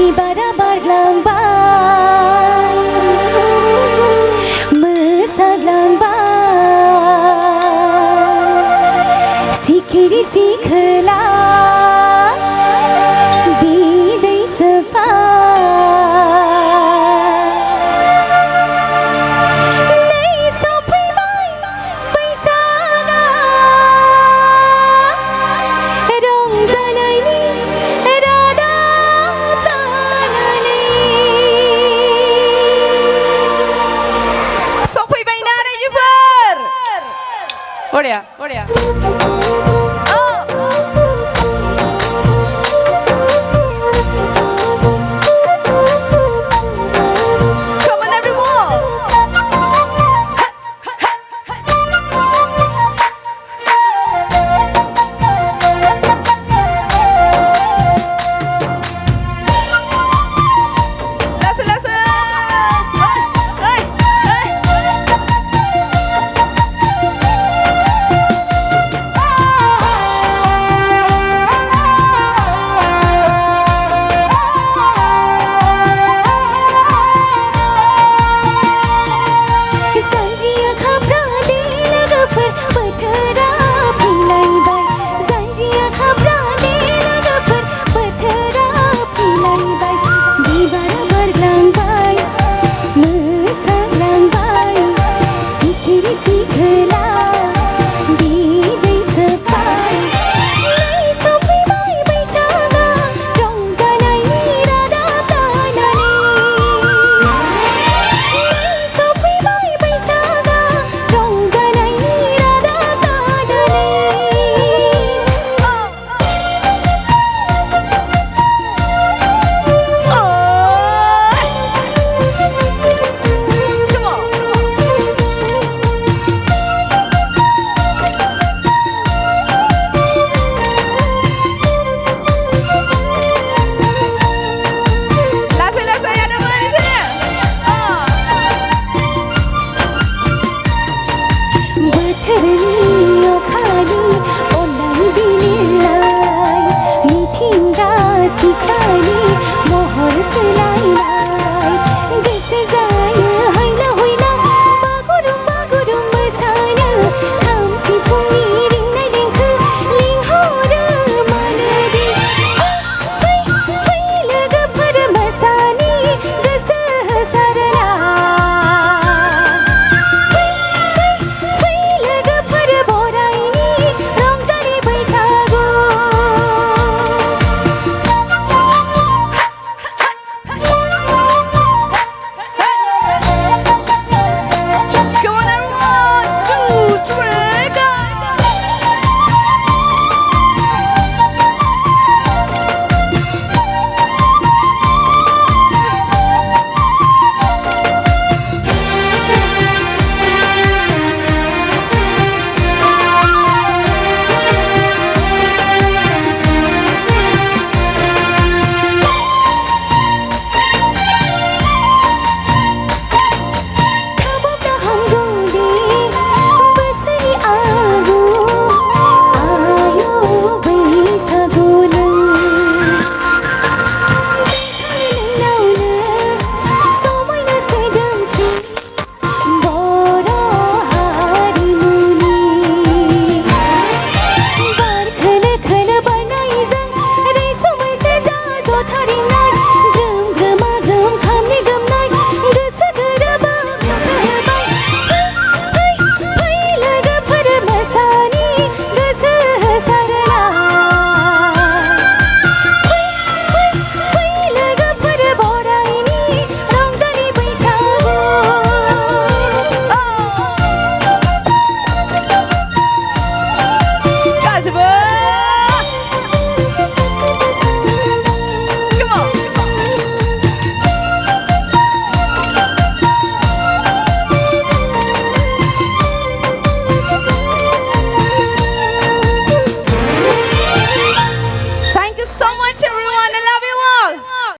बिबारा बारग्लांबाय मोसाग्लांबाय सिखिरि सिखोला बिदै सोबबाय नै सफैबाय बैसागा रंजानायनि रादाब लानानै सफैबायना रायजोफोर बढिया बढिया Come on everyone Listen listen Hey hey Zanjiya khabra de lagafar pathara philaibai Zanjiya khabra de lagafar pathara philaibai Bibara barglambai mosaglangbai sikhiri sikhla bidai sepai Nei sofaibai baisaga rongjanai radab lanani सफैबाय बैसागा रंजानायनि रादाब Listen listen ya teman di sini बोथोरनि अखानि अननाय बिलिरनाय मिथिंगा सिख्लानि महर सोलायनाय गोसो जायो हायना हुयना बागुरुम्बा गुरुं मोसानो खाम सिफुंनि रिंनाय देंखो लिंहरो मानोदि फै फै लोगोफोर मोसानि गोसो होसारना फै लोगोफोर बरायनि रंजालि बैसागु Come on everyone 2 3 go थाबोब्ला हामगौ दे बोसोरनि आगु आयौ बैसागु नों नोंनावनो समायना सोदोमस्रि बर' हारिमुनि बार खोलो खोलो बारनायजों रैसुमै सेरजा जथा रिंनाय ग्रोम ग्रोमा ग्रोम खामनि गोमनाय गोसो गोरोबो होबाय फै लोगोफोर मोसानि गोसो होसारना फै लोगोफोर बरायनि रंजालि बैसागु गासिबो